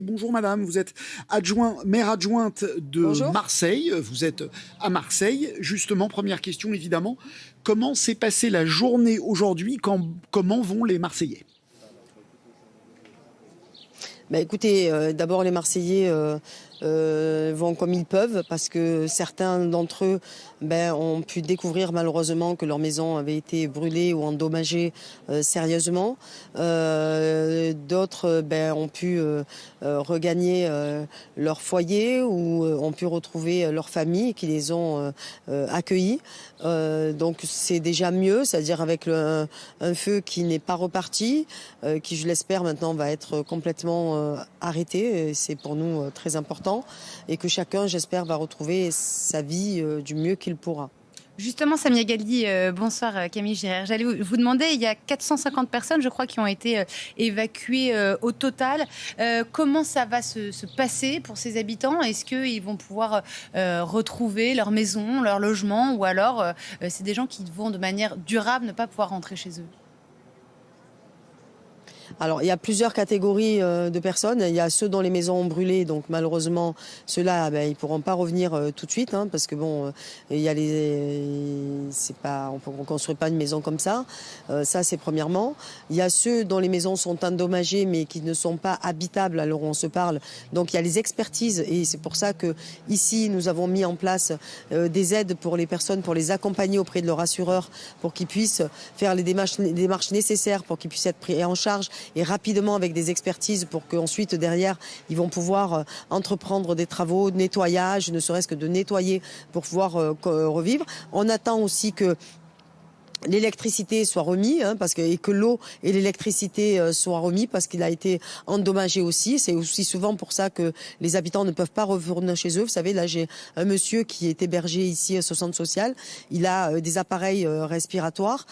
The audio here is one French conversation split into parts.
Bonjour madame, vous êtes maire adjointe de Bonjour. Marseille, vous êtes à Marseille. Justement, première question évidemment, comment s'est passée la journée aujourd'hui, comment vont les Marseillais? Écoutez, d'abord les Marseillais vont comme ils peuvent parce que certains d'entre eux ont pu découvrir malheureusement que leur maison avait été brûlée ou endommagée sérieusement. D'autres ont pu regagner leur foyer ou ont pu retrouver leur famille qui les ont accueillis. Donc c'est déjà mieux, c'est-à-dire avec un feu qui n'est pas reparti, qui je l'espère maintenant va être complètement arrêté. Et c'est pour nous très important et que chacun, j'espère, va retrouver sa vie du mieux qu'il pourra. Justement, Samia Ghali, bonsoir Camille Girard. J'allais vous demander, il y a 450 personnes, je crois, qui ont été évacuées au total. Comment ça va se passer pour ces habitants? Est-ce qu'ils vont pouvoir retrouver leur maison, leur logement, ou alors c'est des gens qui vont de manière durable ne pas pouvoir rentrer chez eux? Alors, il y a plusieurs catégories de personnes. Il y a ceux dont les maisons ont brûlé, donc malheureusement, ceux-là, ils ne pourront pas revenir tout de suite, parce que il y a on ne construit pas une maison comme ça. Ça, c'est premièrement. Il y a ceux dont les maisons sont endommagées, mais qui ne sont pas habitables à l'heure où on se parle. Donc, il y a les expertises, et c'est pour ça que ici, nous avons mis en place des aides pour les personnes, pour les accompagner auprès de leur assureur, pour qu'ils puissent faire les démarches nécessaires, pour qu'ils puissent être pris en charge et rapidement avec des expertises pour qu'ensuite derrière ils vont pouvoir entreprendre des travaux de nettoyage, ne serait-ce que de nettoyer pour pouvoir revivre. On attend aussi que l'électricité soit remis, et que l'eau et l'électricité soient remis parce qu'il a été endommagé aussi. C'est aussi souvent pour ça que les habitants ne peuvent pas revenir chez eux. Vous savez, là j'ai un monsieur qui est hébergé ici au centre social. Il a des appareils respiratoires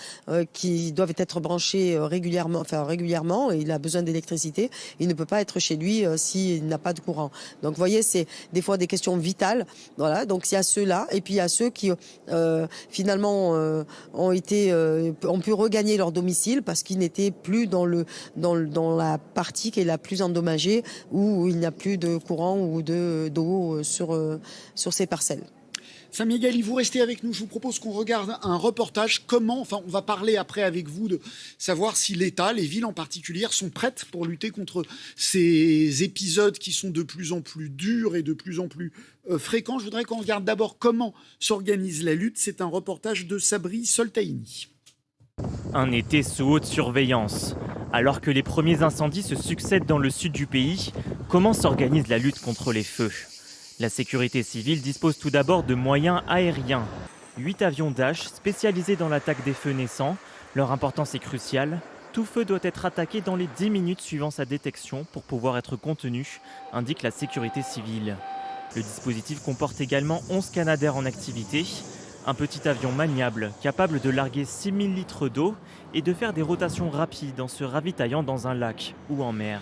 qui doivent être branchés régulièrement, et il a besoin d'électricité. Il ne peut pas être chez lui s'il n'a pas de courant. Donc vous voyez, c'est des fois des questions vitales. Voilà, donc il y a ceux-là et puis il y a ceux qui finalement ont pu regagner leur domicile parce qu'ils n'étaient plus dans la partie qui est la plus endommagée, où il n'y a plus de courant ou d'eau sur ces parcelles. Samia Ghali, vous restez avec nous. Je vous propose qu'on regarde un reportage. On va parler après avec vous de savoir si l'État, les villes en particulier, sont prêtes pour lutter contre ces épisodes qui sont de plus en plus durs et de plus en plus fréquents. Je voudrais qu'on regarde d'abord comment s'organise la lutte. C'est un reportage de Sabri Soltaini. Un été sous haute surveillance. Alors que les premiers incendies se succèdent dans le sud du pays, comment s'organise la lutte contre les feux ? La sécurité civile dispose tout d'abord de moyens aériens. 8 avions Dash spécialisés dans l'attaque des feux naissants. Leur importance est cruciale. Tout feu doit être attaqué dans les 10 minutes suivant sa détection pour pouvoir être contenu, indique la sécurité civile. Le dispositif comporte également 11 Canadair en activité. Un petit avion maniable, capable de larguer 6000 litres d'eau et de faire des rotations rapides en se ravitaillant dans un lac ou en mer.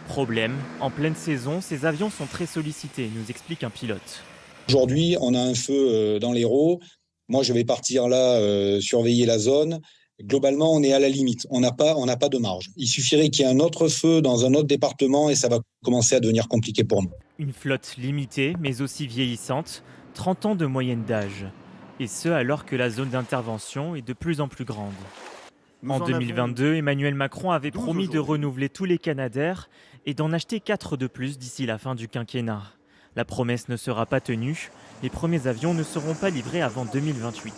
Problème, en pleine saison, ces avions sont très sollicités, nous explique un pilote. Aujourd'hui, on a un feu dans l'Hérault. Moi, je vais partir là surveiller la zone. Globalement, on est à la limite. On n'a pas de marge. Il suffirait qu'il y ait un autre feu dans un autre département et ça va commencer à devenir compliqué pour nous. Une flotte limitée, mais aussi vieillissante, 30 ans de moyenne d'âge. Et ce, alors que la zone d'intervention est de plus en plus grande. En 2022, Emmanuel Macron avait promis de renouveler tous les Canadair et d'en acheter 4 de plus d'ici la fin du quinquennat. La promesse ne sera pas tenue, les premiers avions ne seront pas livrés avant 2028.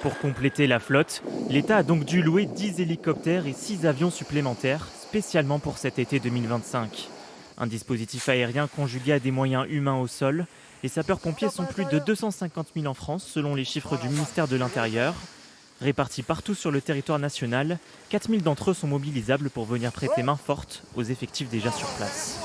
Pour compléter la flotte, l'État a donc dû louer 10 hélicoptères et 6 avions supplémentaires, spécialement pour cet été 2025. Un dispositif aérien conjugué à des moyens humains au sol. Les sapeurs-pompiers sont plus de 250 000 en France, selon les chiffres du ministère de l'Intérieur. Répartis partout sur le territoire national, 4 000 d'entre eux sont mobilisables pour venir prêter main forte aux effectifs déjà sur place.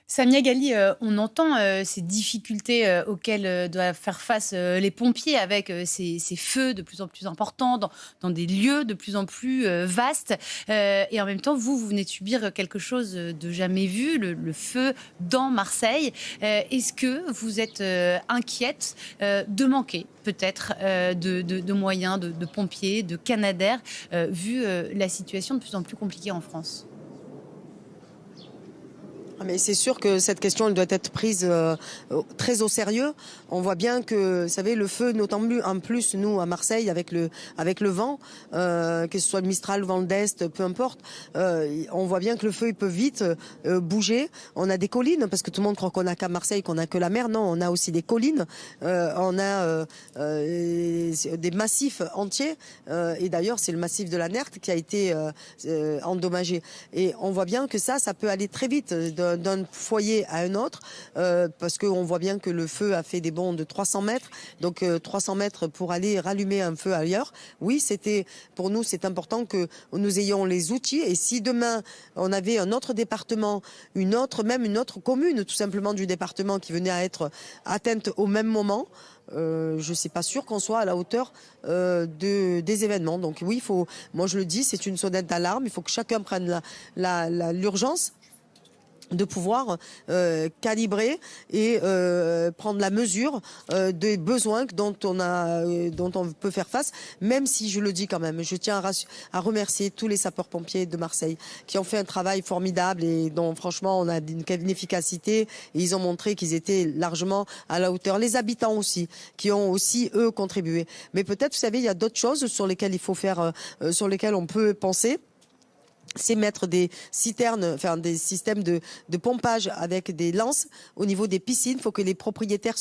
Samia Ghali, on entend ces difficultés auxquelles doivent faire face les pompiers avec ces feux de plus en plus importants dans des lieux de plus en plus vastes. Et en même temps, vous venez de subir quelque chose de jamais vu, le feu dans Marseille. Est-ce que vous êtes inquiète de manquer peut-être de moyens, de pompiers, de Canadair, vu la situation de plus en plus compliquée en France ? Mais c'est sûr que cette question elle doit être prise très au sérieux. On voit bien que, vous savez, le feu, notamment en plus, nous, à Marseille, avec le vent, que ce soit le Mistral, le vent d'Est, peu importe, on voit bien que le feu, il peut vite bouger. On a des collines, parce que tout le monde croit qu'on a qu'à Marseille, qu'on a que la mer. Non, on a aussi des collines. On a des massifs entiers. Et d'ailleurs, c'est le massif de la Nerte qui a été endommagé. Et on voit bien que ça peut aller très vite d'un foyer à un autre, parce qu'on voit bien que le feu a fait des bonds de 300 mètres, donc 300 mètres pour aller rallumer un feu ailleurs. Oui, pour nous, c'est important que nous ayons les outils, et si demain on avait un autre département, même une autre commune tout simplement du département qui venait à être atteinte au même moment, je ne suis pas sûre qu'on soit à la hauteur des événements. Donc oui, moi je le dis, c'est une sonnette d'alarme, il faut que chacun prenne l'urgence de pouvoir calibrer et prendre la mesure des besoins dont on peut faire face, même si, je le dis quand même, je tiens à remercier tous les sapeurs-pompiers de Marseille qui ont fait un travail formidable et dont franchement on a une efficacité, et ils ont montré qu'ils étaient largement à la hauteur. Les habitants aussi, qui ont aussi eux contribué. Mais peut-être, vous savez, il y a d'autres choses sur lesquelles sur lesquelles on peut penser. C'est mettre des citernes, des systèmes de pompage avec des lances au niveau des piscines. Il faut que les propriétaires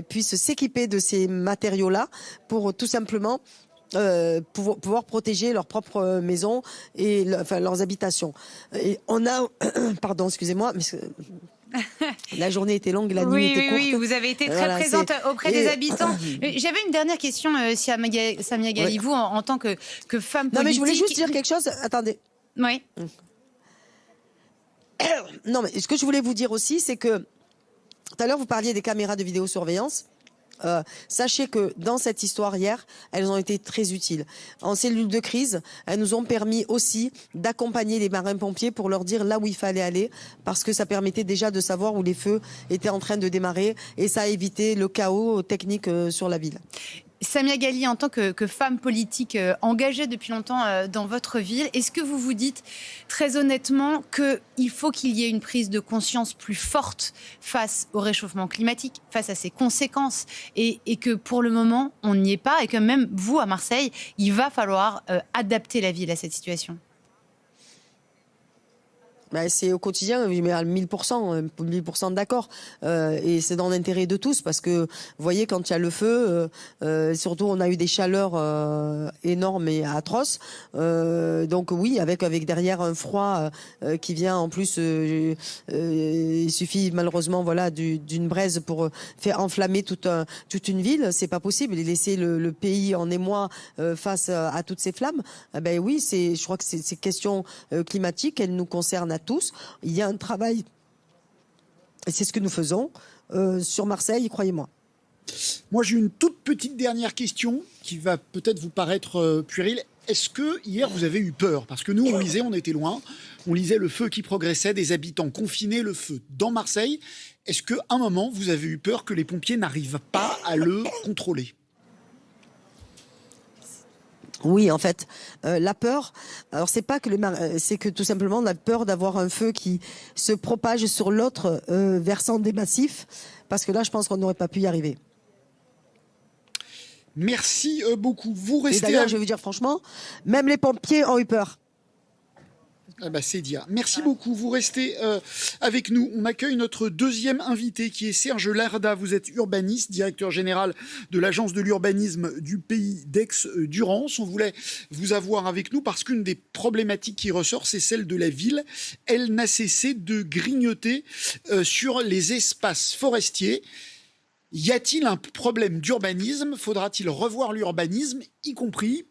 puissent s'équiper de ces matériaux-là pour tout simplement pouvoir protéger leur propre maison et leurs habitations. Et on a, pardon, excusez-moi, mais la journée était longue, la nuit était courte. Oui, vous avez été très présente auprès des habitants. J'avais une dernière question, Samia Ghali, vous, en tant que femme politique. Non, mais je voulais juste dire quelque chose. Attendez. Oui. Non, mais ce que je voulais vous dire aussi, c'est que tout à l'heure, vous parliez des caméras de vidéosurveillance. Sachez que dans cette histoire hier, elles ont été très utiles. En cellule de crise, elles nous ont permis aussi d'accompagner les marins-pompiers pour leur dire là où il fallait aller, parce que ça permettait déjà de savoir où les feux étaient en train de démarrer, et ça a évité le chaos technique sur la ville. Samia Ghali, en tant que femme politique engagée depuis longtemps dans votre ville, est-ce que vous vous dites très honnêtement qu'il faut qu'il y ait une prise de conscience plus forte face au réchauffement climatique, face à ses conséquences, et que pour le moment, on n'y est pas, et que même vous, à Marseille, il va falloir adapter la ville à cette situation? C'est au quotidien, mais à 1000% d'accord. Et c'est dans l'intérêt de tous, parce que, vous voyez, quand il y a le feu, surtout on a eu des chaleurs énormes et atroces. Donc oui, avec derrière un froid qui vient en plus, il suffit malheureusement d'une braise pour faire enflammer toute une ville. C'est pas possible. Et laisser le pays en émoi face à toutes ces flammes. Oui, je crois que ces questions climatiques, elles nous concernent à tous. Il y a un travail, et c'est ce que nous faisons sur Marseille, croyez-moi. Moi, j'ai une toute petite dernière question qui va peut-être vous paraître puérile. Est-ce que hier vous avez eu peur? Parce que nous, on était loin, on lisait le feu qui progressait, des habitants confinés, le feu dans Marseille. Est-ce qu'à un moment, vous avez eu peur que les pompiers n'arrivent pas à le contrôler? Oui, en fait, la peur. Alors c'est pas que c'est que tout simplement on a peur d'avoir un feu qui se propage sur l'autre versant des massifs, parce que là, je pense qu'on n'aurait pas pu y arriver. Merci beaucoup. Vous restez. Et d'ailleurs, je vais vous dire franchement, même les pompiers ont eu peur. C'est dire. Merci beaucoup. Vous restez avec nous. On accueille notre deuxième invité qui est Serge Larda. Vous êtes urbaniste, directeur général de l'agence de l'urbanisme du pays d'Aix-Durance. On voulait vous avoir avec nous parce qu'une des problématiques qui ressort, c'est celle de la ville. Elle n'a cessé de grignoter sur les espaces forestiers. Y a-t-il un problème d'urbanisme? Faudra-t-il revoir l'urbanisme, y compris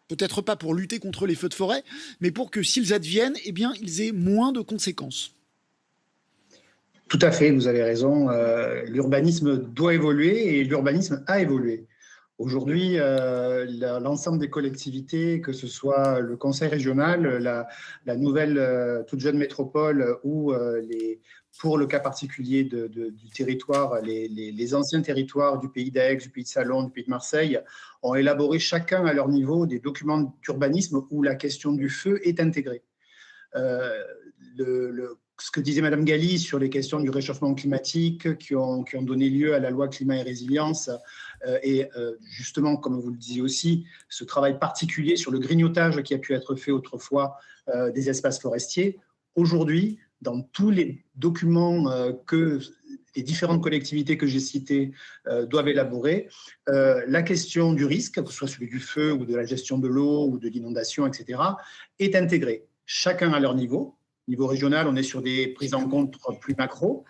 peut-être pas pour lutter contre les feux de forêt, mais pour que s'ils adviennent, ils aient moins de conséquences? Tout à fait, vous avez raison. L'urbanisme doit évoluer et l'urbanisme a évolué. Aujourd'hui, l'ensemble des collectivités, que ce soit le conseil régional, la nouvelle toute jeune métropole ou pour le cas particulier du territoire, les anciens territoires du pays d'Aix, du pays de Salon, du pays de Marseille, ont élaboré chacun à leur niveau des documents d'urbanisme où la question du feu est intégrée. Ce que disait Madame Galli sur les questions du réchauffement climatique qui ont donné lieu à la loi climat et résilience, et justement, comme vous le disiez aussi, ce travail particulier sur le grignotage qui a pu être fait autrefois des espaces forestiers. Aujourd'hui, dans tous les documents que les différentes collectivités que j'ai citées doivent élaborer, la question du risque, que ce soit celui du feu ou de la gestion de l'eau ou de l'inondation, etc., est intégrée. Chacun à leur niveau. Niveau régional, on est sur des prises en compte plus macro.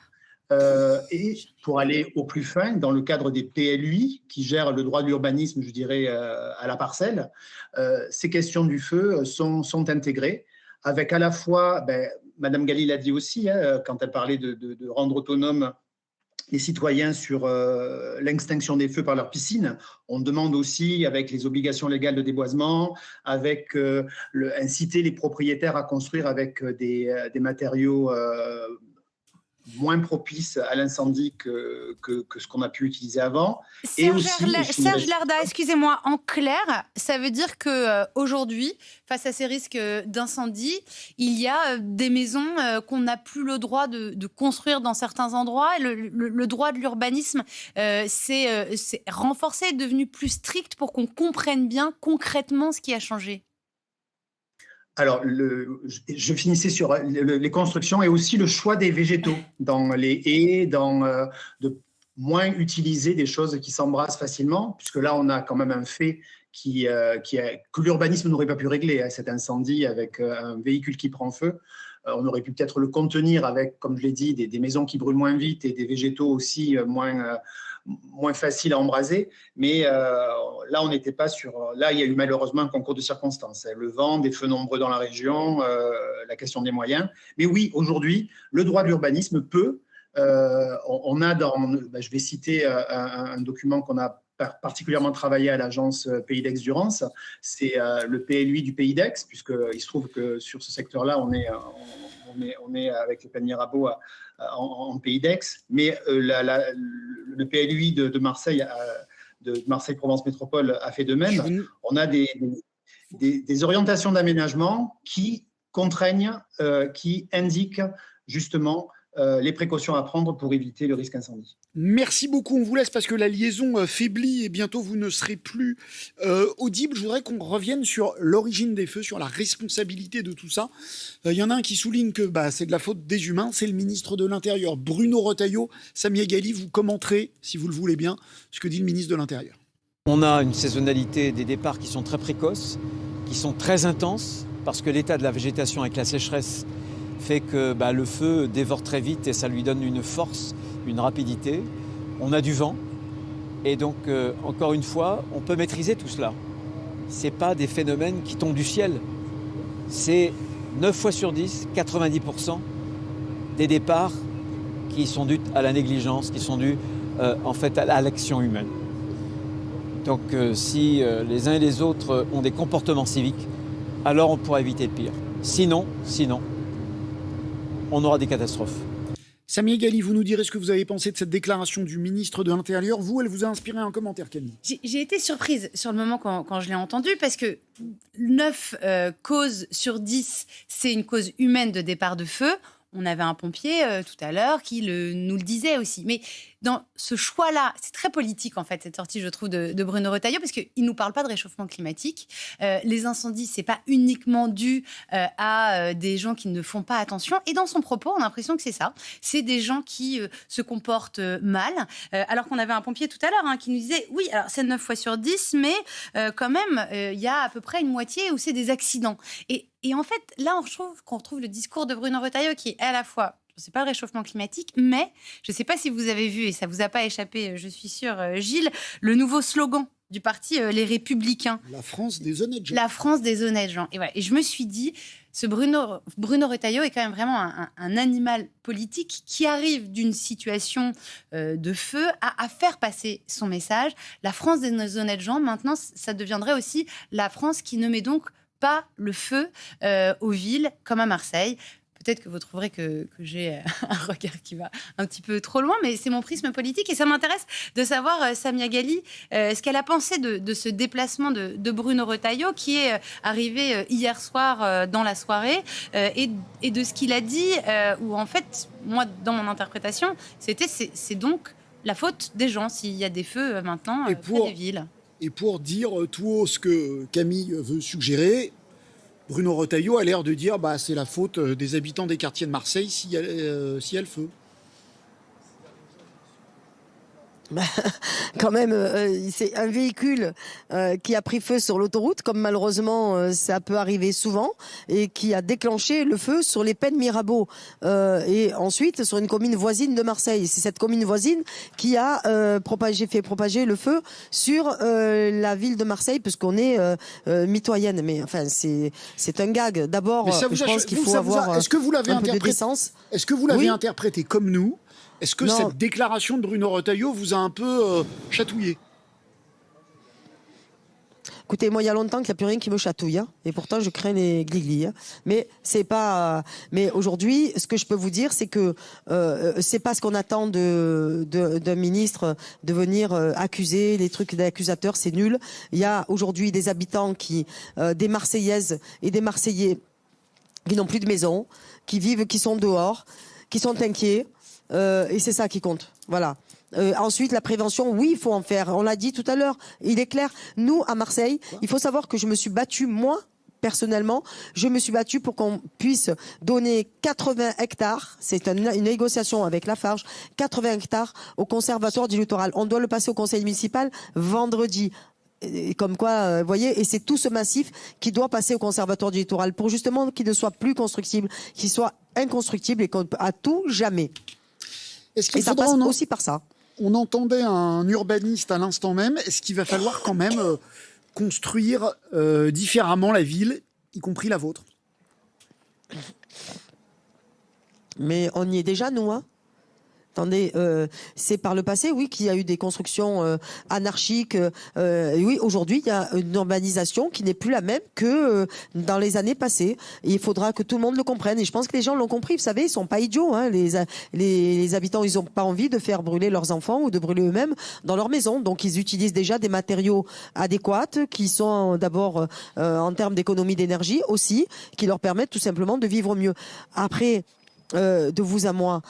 Et pour aller au plus fin, dans le cadre des PLUI, qui gèrent le droit de l'urbanisme, je dirais, à la parcelle, ces questions du feu sont intégrées, avec à la fois, Madame Galli l'a dit aussi, quand elle parlait de rendre autonome les citoyens sur l'extinction des feux par leur piscine. On demande aussi, avec les obligations légales de déboisement, avec inciter les propriétaires à construire avec des matériaux moins propices à l'incendie que ce qu'on a pu utiliser avant. Serge Larda, excusez-moi, en clair, ça veut dire qu'aujourd'hui, face à ces risques d'incendie, il y a des maisons qu'on n'a plus le droit de construire dans certains endroits. Le droit de l'urbanisme c'est renforcé, est devenu plus strict pour qu'on comprenne bien concrètement ce qui a changé. Alors, je finissais sur les constructions et aussi le choix des végétaux dans les haies, de moins utiliser des choses qui s'embrassent facilement, puisque là, on a quand même un fait que l'urbanisme n'aurait pas pu régler, cet incendie avec un véhicule qui prend feu. On aurait pu peut-être le contenir avec, comme je l'ai dit, des maisons qui brûlent moins vite et des végétaux aussi moins faciles à embraser. Mais là, on n'était pas sur... Là, il y a eu malheureusement un concours de circonstances. Le vent, des feux nombreux dans la région, la question des moyens. Mais oui, aujourd'hui, le droit de l'urbanisme peut... on a je vais citer un document qu'on a particulièrement travaillé à l'agence Pays d'Aix-Durance, c'est le PLUI du Pays d'Aix, puisqu'il se trouve que sur ce secteur-là, on est avec le plan Mirabeau en Pays d'Aix, mais le PLUI de Marseille, de Marseille-Provence Métropole a fait de même. On a des orientations d'aménagement qui contraignent, qui indiquent justement les précautions à prendre pour éviter le risque incendie. Merci beaucoup, on vous laisse parce que la liaison faiblit et bientôt vous ne serez plus audible. Je voudrais qu'on revienne sur l'origine des feux, sur la responsabilité de tout ça. Il y en a un qui souligne que c'est de la faute des humains, c'est le ministre de l'Intérieur, Bruno Retailleau. Samia Ghali, vous commenterez, si vous le voulez bien, ce que dit le ministre de l'Intérieur. On a une saisonnalité des départs qui sont très précoces, qui sont très intenses, parce que l'état de la végétation avec la sécheresse fait que le feu dévore très vite et ça lui donne une force, une rapidité. On a du vent et donc, encore une fois, on peut maîtriser tout cela. Ce n'est pas des phénomènes qui tombent du ciel. C'est 9 fois sur 10, 90% des départs qui sont dus à la négligence, qui sont dus en fait à l'action humaine. Donc si les uns et les autres ont des comportements civiques, alors on pourra éviter le pire. Sinon, on aura des catastrophes. Samia Ghali, vous nous direz ce que vous avez pensé de cette déclaration du ministre de l'Intérieur. Vous, elle vous a inspiré un commentaire, Camille? J'ai été surprise sur le moment quand je l'ai entendu, parce que 9 causes sur 10, c'est une cause humaine de départ de feu. On avait un pompier tout à l'heure qui nous le disait aussi. Mais dans ce choix-là, c'est très politique en fait, cette sortie, je trouve, de Bruno Retailleau, parce qu'il ne nous parle pas de réchauffement climatique. Les incendies, ce n'est pas uniquement dû à des gens qui ne font pas attention. Et dans son propos, on a l'impression que c'est ça. C'est des gens qui se comportent mal. Alors qu'on avait un pompier tout à l'heure qui nous disait, oui, alors c'est 9 fois sur 10, mais quand même, il y a à peu près une moitié où c'est des accidents. Et en fait, là, qu'on retrouve le discours de Bruno Retailleau qui est à la fois, c'est pas le réchauffement climatique, mais je ne sais pas si vous avez vu, et ça ne vous a pas échappé, je suis sûre, Gilles, le nouveau slogan du parti Les Républicains. La France des honnêtes gens. La France des honnêtes gens. Et je me suis dit, ce Bruno Retailleau est quand même vraiment un animal politique qui arrive d'une situation de feu à faire passer son message. La France des honnêtes gens, maintenant, ça deviendrait aussi la France qui ne met donc pas le feu aux villes, comme à Marseille. peut-être que vous trouverez que j'ai un regard qui va un petit peu trop loin, mais c'est mon prisme politique et ça m'intéresse de savoir, Samia Ghali, ce qu'elle a pensé de ce déplacement de Bruno Retailleau qui est arrivé hier soir dans la soirée et de ce qu'il a dit, où en fait, moi, dans mon interprétation, c'est donc la faute des gens s'il y a des feux maintenant près des villes. Et pour dire tout haut ce que Camille veut suggérer, Bruno Retailleau a l'air de dire c'est la faute des habitants des quartiers de Marseille s'il y a le feu. Quand même, c'est un véhicule qui a pris feu sur l'autoroute, comme malheureusement ça peut arriver souvent, et qui a déclenché le feu sur les Pennes Mirabeau, et ensuite sur une commune voisine de Marseille. C'est cette commune voisine qui a fait propager le feu sur la ville de Marseille, puisqu'on est mitoyenne. Mais enfin, c'est un gag. D'abord, je pense qu'il faut avoir est-ce que vous l'avez un peu de décence. Est-ce que vous l'avez interprété comme nous? Est-ce que cette déclaration de Bruno Retailleau vous a un peu chatouillé? Écoutez, moi, il y a longtemps qu'il n'y a plus rien qui me chatouille, hein, et pourtant je crains les gliglis. Hein. Mais c'est pas. Mais aujourd'hui, ce que je peux vous dire, c'est que c'est pas ce qu'on attend d'un ministre de venir accuser les trucs d'accusateur, c'est nul. Il y a aujourd'hui des habitants des Marseillaises et des Marseillais qui n'ont plus de maison, qui sont dehors, qui sont inquiets. Et c'est ça qui compte. Voilà. Ensuite, la prévention, oui, il faut en faire. On l'a dit tout à l'heure. Il est clair. Nous, à Marseille, il faut savoir que je me suis battue, moi, personnellement, je me suis battue pour qu'on puisse donner 80 hectares. C'est une négociation avec Lafarge. 80 hectares au Conservatoire du Littoral. On doit le passer au conseil municipal vendredi. Et comme quoi, vous voyez, et c'est tout ce massif qui doit passer au Conservatoire du Littoral pour justement qu'il ne soit plus constructible, qu'il soit inconstructible et à tout jamais. Et ça passe aussi par ça. On entendait un urbaniste à l'instant même. Est-ce qu'il va falloir quand même construire différemment la ville, y compris la vôtre? Mais on y est déjà, nous, hein. Attendez, c'est par le passé, oui, qu'il y a eu des constructions anarchiques. Oui, aujourd'hui, il y a une urbanisation qui n'est plus la même que dans les années passées. Et il faudra que tout le monde le comprenne. Et je pense que les gens l'ont compris. Vous savez, ils sont pas idiots. Hein. Les habitants, ils ont pas envie de faire brûler leurs enfants ou de brûler eux-mêmes dans leur maison. Donc, ils utilisent déjà des matériaux adéquats qui sont d'abord, en termes d'économie d'énergie aussi, qui leur permettent tout simplement de vivre mieux. Après, de vous à moi,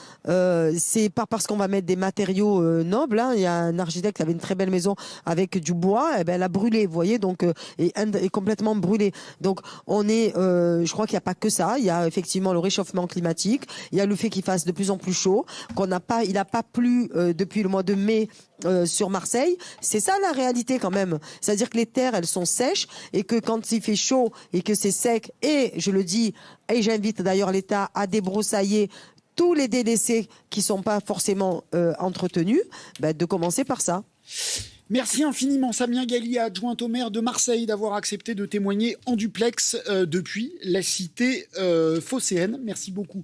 c'est pas parce qu'on va mettre des matériaux nobles. Hein. Il y a un architecte qui avait une très belle maison avec du bois, et ben elle a brûlé, vous voyez, donc est complètement brûlée. Donc on est, je crois qu'il n'y a pas que ça. Il y a effectivement le réchauffement climatique. Il y a le fait qu'il fasse de plus en plus chaud, il n'a pas plu depuis le mois de mai. Sur Marseille, c'est ça la réalité quand même. C'est-à-dire que les terres, elles sont sèches et que quand il fait chaud et que c'est sec, et je le dis, et j'invite d'ailleurs l'État à débroussailler tous les délaissés qui sont pas forcément entretenus, de commencer par ça. Merci infiniment Samia Ghali, adjointe au maire de Marseille, d'avoir accepté de témoigner en duplex depuis la cité phocéenne. Merci beaucoup.